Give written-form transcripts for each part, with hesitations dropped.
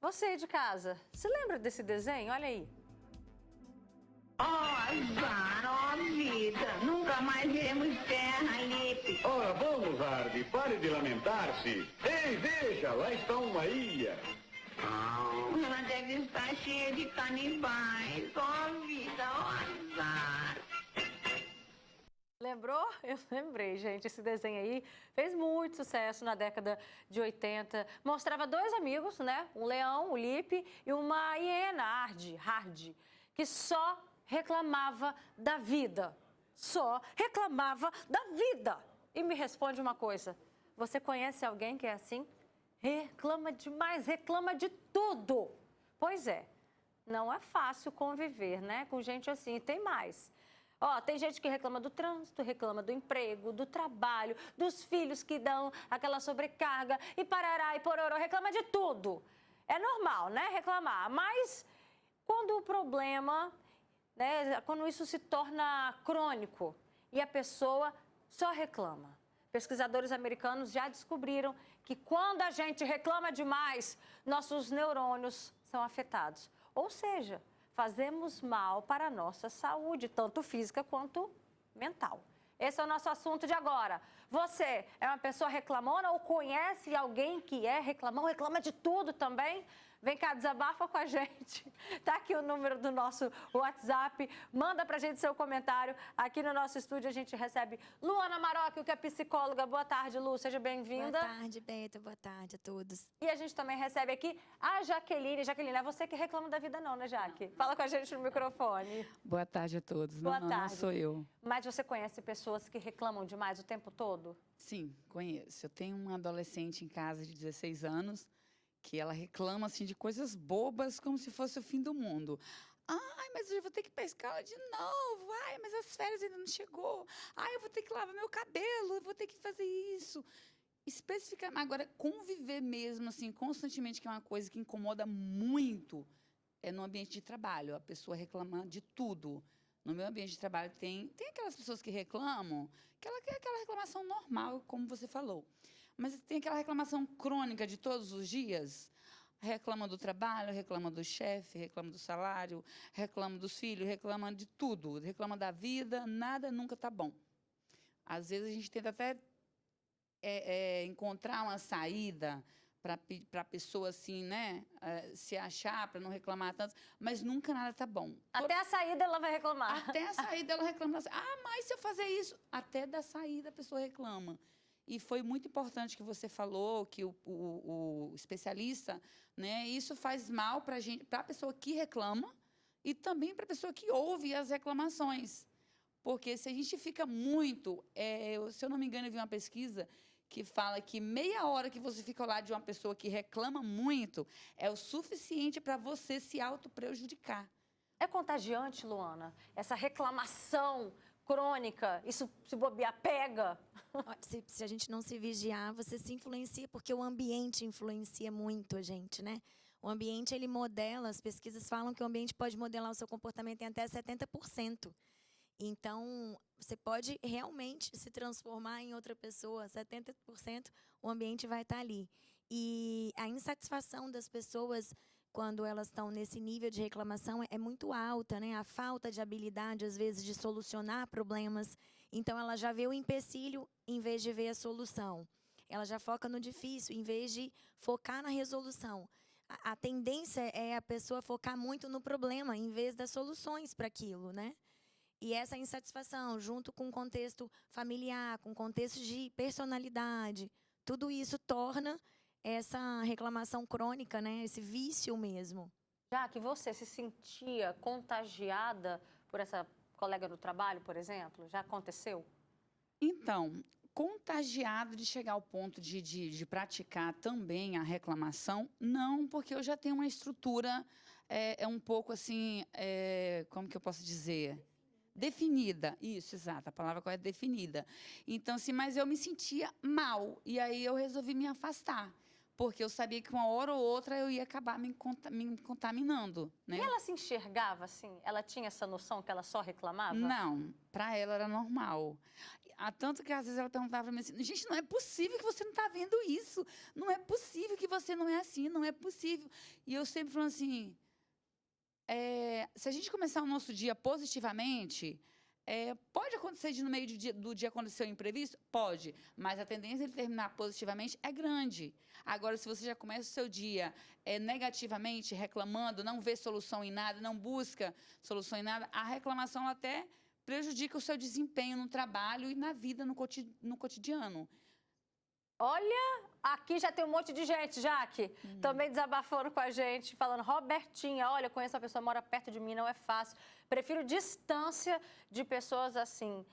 Você aí de casa, se lembra desse desenho? Olha aí. Azar, vida, nunca mais veremos terra, Lipe. Ora, vamos, Hardy, pare de lamentar-se. Ei, veja, lá está uma ilha. Ela deve estar cheia de canibais. Vida, azar. Lembrou? Eu lembrei, gente. Esse desenho aí fez muito sucesso na década de 80. Mostrava dois amigos, né? Um leão, o Lipe, e uma hiena, Hardy, que só reclamava da vida. Só reclamava da vida. E me responde uma coisa. Você conhece alguém que é assim? Reclama demais, reclama de tudo. Pois é, não é fácil conviver, né, com gente assim. E tem mais. Ó, tem gente que reclama do trânsito, reclama do emprego, do trabalho, dos filhos que dão aquela sobrecarga e parará e pororó, reclama de tudo. É normal, né, reclamar, mas quando o problema, né, quando isso se torna crônico e a pessoa só reclama. Pesquisadores americanos já descobriram que quando a gente reclama demais, nossos neurônios são afetados. Ou seja, fazemos mal para a nossa saúde, tanto física quanto mental. Esse é o nosso assunto de agora. Você é uma pessoa reclamona ou conhece alguém que é reclamão, reclama de tudo também? Vem cá, desabafa com a gente. Tá aqui o número do nosso WhatsApp. Manda pra gente seu comentário. Aqui no nosso estúdio a gente recebe Luana Marocchio, que é psicóloga. Boa tarde, Lu. Seja bem-vinda. Boa tarde, Beto. Boa tarde a todos. E a gente também recebe aqui a Jaqueline. Jaqueline, é você que reclama da vida não, né, Jaque? Fala com a gente no microfone. Boa tarde a todos. Boa não, tarde. Não sou eu. Mas você conhece pessoas que reclamam demais o tempo todo? Sim, conheço. Eu tenho uma adolescente em casa de 16 anos que ela reclama assim de coisas bobas como se fosse o fim do mundo. Ai, mas eu vou ter que pescar de novo. Ai, mas as férias ainda não chegou. Ai, eu vou ter que lavar meu cabelo, eu vou ter que fazer isso. Especificamente, agora, conviver mesmo, assim, constantemente, que é uma coisa que incomoda muito, é no ambiente de trabalho. A pessoa reclama de tudo. No meu ambiente de trabalho tem aquelas pessoas que reclamam, que é aquela reclamação normal, como você falou. Mas tem aquela reclamação crônica de todos os dias. Reclama do trabalho, reclama do chefe, reclama do salário, reclama dos filhos, reclama de tudo. Reclama da vida, nada nunca está bom. Às vezes a gente tenta até encontrar uma saída para a pessoa assim, né, se achar, para não reclamar tanto, mas nunca nada está bom. Até a saída ela vai reclamar. Até a saída ela reclama. Assim, mas se eu fazer isso? Até da saída a pessoa reclama. E foi muito importante que você falou, que o especialista, né, isso faz mal para a pessoa que reclama e também para a pessoa que ouve as reclamações. Porque se a gente fica muito... se eu não me engano, eu vi uma pesquisa que fala que meia hora que você fica ao lado de uma pessoa que reclama muito é o suficiente para você se autoprejudicar. É contagiante, Luana? Essa reclamação crônica, isso se bobear, pega? Se a gente não se vigiar, você se influencia, porque o ambiente influencia muito a gente, né? O ambiente, ele modela, as pesquisas falam que o ambiente pode modelar o seu comportamento em até 70%. Então, você pode realmente se transformar em outra pessoa, 70% o ambiente vai estar ali. E a insatisfação das pessoas, quando elas estão nesse nível de reclamação, é muito alta, né? A falta de habilidade, às vezes, de solucionar problemas. Então, ela já vê o empecilho em vez de ver a solução. Ela já foca no difícil, em vez de focar na resolução. A tendência é a pessoa focar muito no problema, em vez das soluções para aquilo, né? E essa insatisfação, junto com o contexto familiar, com o contexto de personalidade, tudo isso torna essa reclamação crônica, né? Esse vício mesmo. Já que você se sentia contagiada por essa colega no trabalho, por exemplo? Já aconteceu? Então, contagiado de chegar ao ponto de praticar também a reclamação, não, porque eu já tenho uma estrutura um pouco assim, como que eu posso dizer? Definida, isso, exato, a palavra correta é definida. Então, assim, mas eu me sentia mal, e aí eu resolvi me afastar, porque eu sabia que uma hora ou outra eu ia acabar me contaminando, né? E ela se enxergava assim? Ela tinha essa noção que ela só reclamava? Não, para ela era normal. tanto que às vezes ela perguntava para mim assim, gente, não é possível que você não está vendo isso. Não é possível que você não é assim, não é possível. E eu sempre falo assim, se a gente começar o nosso dia positivamente, pode acontecer de no meio do dia acontecer um imprevisto? Pode, mas a tendência de terminar positivamente é grande. Agora, se você já começa o seu dia negativamente, reclamando, não vê solução em nada, não busca solução em nada, a reclamação até prejudica o seu desempenho no trabalho e na vida, no cotidiano. Olha, aqui já tem um monte de gente, Jaque, também desabafando com a gente, falando, Robertinha, olha, conheço uma pessoa, mora perto de mim, não é fácil. Prefiro distância de pessoas assim.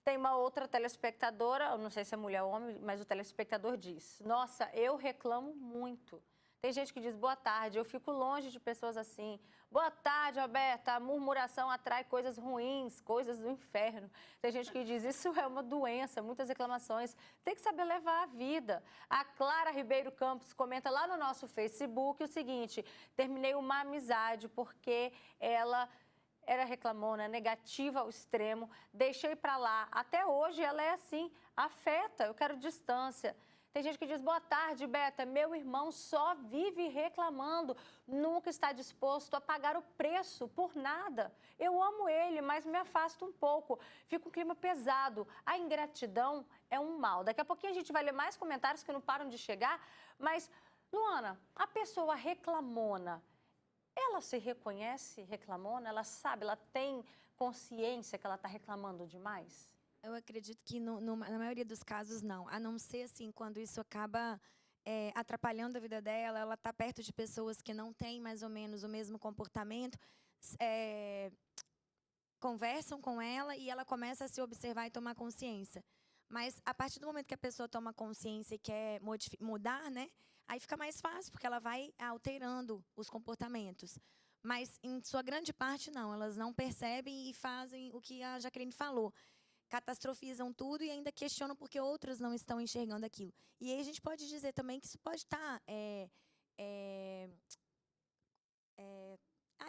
Tem uma outra telespectadora, eu não sei se é mulher ou homem, mas o telespectador diz, nossa, eu reclamo muito. Tem gente que diz, boa tarde, eu fico longe de pessoas assim. Boa tarde, Roberta, a murmuração atrai coisas ruins, coisas do inferno. Tem gente que diz, isso é uma doença, muitas reclamações. Tem que saber levar a vida. A Clara Ribeiro Campos comenta lá no nosso Facebook o seguinte, terminei uma amizade porque ela era reclamona, negativa ao extremo, deixei pra lá. Até hoje ela é assim, afeta, eu quero distância. Tem gente que diz, boa tarde, Beta, meu irmão só vive reclamando, nunca está disposto a pagar o preço por nada. Eu amo ele, mas me afasto um pouco, fica um clima pesado. A ingratidão é um mal. Daqui a pouquinho a gente vai ler mais comentários que não param de chegar, mas, Luana, a pessoa reclamona, ela se reconhece reclamona? Ela sabe, ela tem consciência que ela está reclamando demais? Eu acredito que na maioria dos casos não, a não ser assim quando isso acaba atrapalhando a vida dela, ela está perto de pessoas que não têm mais ou menos o mesmo comportamento, conversam com ela e ela começa a se observar e tomar consciência. Mas a partir do momento que a pessoa toma consciência e quer mudar, né, aí fica mais fácil, porque ela vai alterando os comportamentos. Mas em sua grande parte não, elas não percebem e fazem o que a Jaqueline falou. Catastrofizam tudo e ainda questionam porque outros não estão enxergando aquilo. E aí a gente pode dizer também que isso pode estar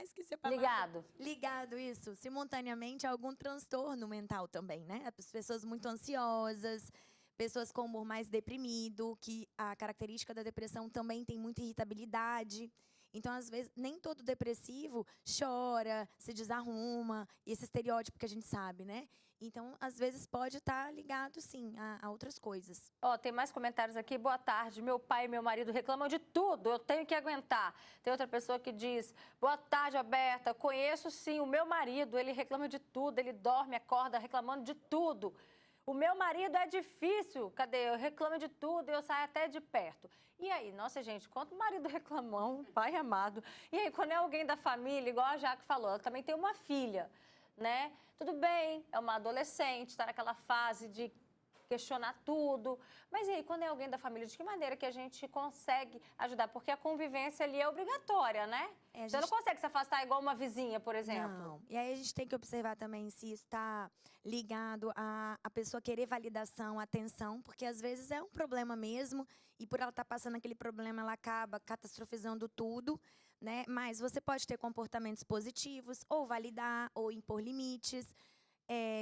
esqueci a palavra. Ligado, isso, simultaneamente a algum transtorno mental também, né? As pessoas muito ansiosas, pessoas com humor mais deprimido, que a característica da depressão também tem muita irritabilidade. Então, às vezes, nem todo depressivo chora, se desarruma, esse estereótipo que a gente sabe, né? Então, às vezes, pode estar ligado, sim, a outras coisas. Ó, tem mais comentários aqui. Boa tarde, meu pai e meu marido reclamam de tudo, eu tenho que aguentar. Tem outra pessoa que diz, boa tarde, Alberta, conheço sim o meu marido, ele reclama de tudo, ele dorme, acorda reclamando de tudo. O meu marido é difícil, cadê? Eu reclamo de tudo e eu saio até de perto. E aí, nossa, gente, quanto marido reclamão, pai amado. E aí, quando é alguém da família, igual a Jaque falou, ela também tem uma filha, né? Tudo bem, é uma adolescente, está naquela fase de questionar tudo. Mas e aí, quando é alguém da família, de que maneira que a gente consegue ajudar? Porque a convivência ali é obrigatória, né? Você não consegue se afastar igual uma vizinha, por exemplo. Não. E aí a gente tem que observar também se está ligado a pessoa querer validação, atenção, porque às vezes é um problema mesmo, e por ela estar passando aquele problema, ela acaba catastrofizando tudo, né? Mas você pode ter comportamentos positivos, ou validar, ou impor limites.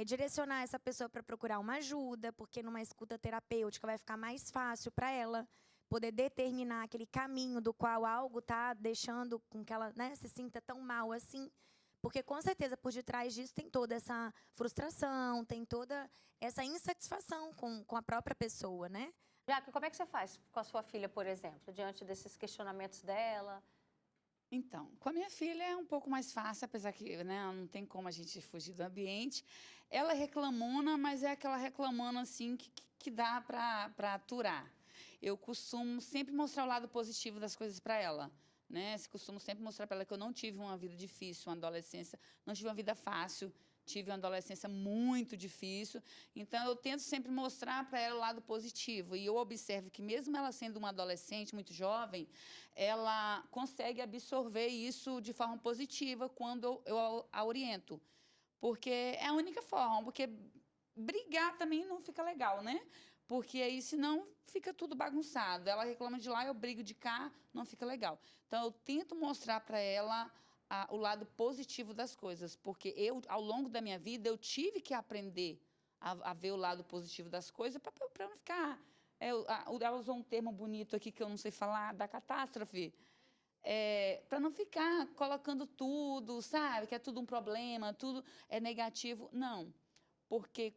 Direcionar essa pessoa para procurar uma ajuda, porque numa escuta terapêutica vai ficar mais fácil para ela poder determinar aquele caminho do qual algo está deixando com que ela, né, se sinta tão mal assim. Porque, com certeza, por detrás disso tem toda essa frustração, tem toda essa insatisfação com a própria pessoa, né? Jaque, como é que você faz com a sua filha, por exemplo, diante desses questionamentos dela? Então, com a minha filha é um pouco mais fácil, apesar que, né, não tem como a gente fugir do ambiente. Ela é reclamona, mas é aquela reclamona assim que dá para aturar. Eu costumo sempre mostrar o lado positivo das coisas para ela, né? Costumo sempre mostrar para ela que eu não tive uma vida difícil, uma adolescência, não tive uma vida fácil. Tive uma adolescência muito difícil, então eu tento sempre mostrar para ela o lado positivo. E eu observo que, mesmo ela sendo uma adolescente muito jovem, ela consegue absorver isso de forma positiva quando eu a oriento. Porque é a única forma, porque brigar também não fica legal, né? Porque aí, senão, fica tudo bagunçado. Ela reclama de lá, eu brigo de cá, não fica legal. Então, eu tento mostrar para ela o lado positivo das coisas, porque eu, ao longo da minha vida, eu tive que aprender a ver o lado positivo das coisas, para não ficar... ela usou um termo bonito aqui que eu não sei falar, da catástrofe. Para não ficar colocando tudo, sabe? Que é tudo um problema, tudo é negativo. Não. Porque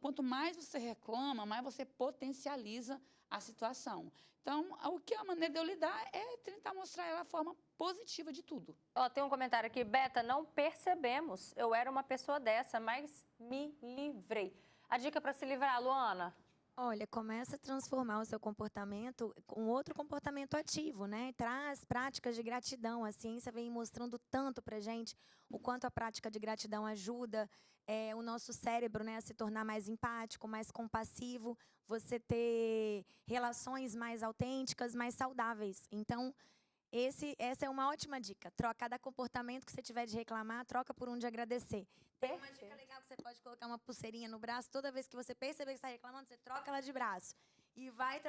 quanto mais você reclama, mais você potencializa a situação. Então, a maneira de eu lidar é tentar mostrar ela a forma positiva de tudo. Ó, tem um comentário aqui, Beta, não percebemos. Eu era uma pessoa dessa, mas me livrei. A dica para se livrar, Luana? Olha, começa a transformar o seu comportamento com outro comportamento ativo, né? Traz práticas de gratidão. A ciência vem mostrando tanto pra gente o quanto a prática de gratidão ajuda o nosso cérebro, né, a se tornar mais empático, mais compassivo, você ter relações mais autênticas, mais saudáveis. Então, essa é uma ótima dica. Cada comportamento que você tiver de reclamar, troca por um de agradecer. Tem uma dica legal que você pode colocar uma pulseirinha no braço. Toda vez que você perceber que está reclamando, você troca ela de braço. E vai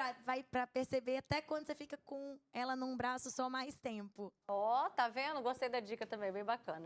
para perceber até quando você fica com ela num braço só mais tempo. Ó, tá vendo? Gostei da dica também, bem bacana.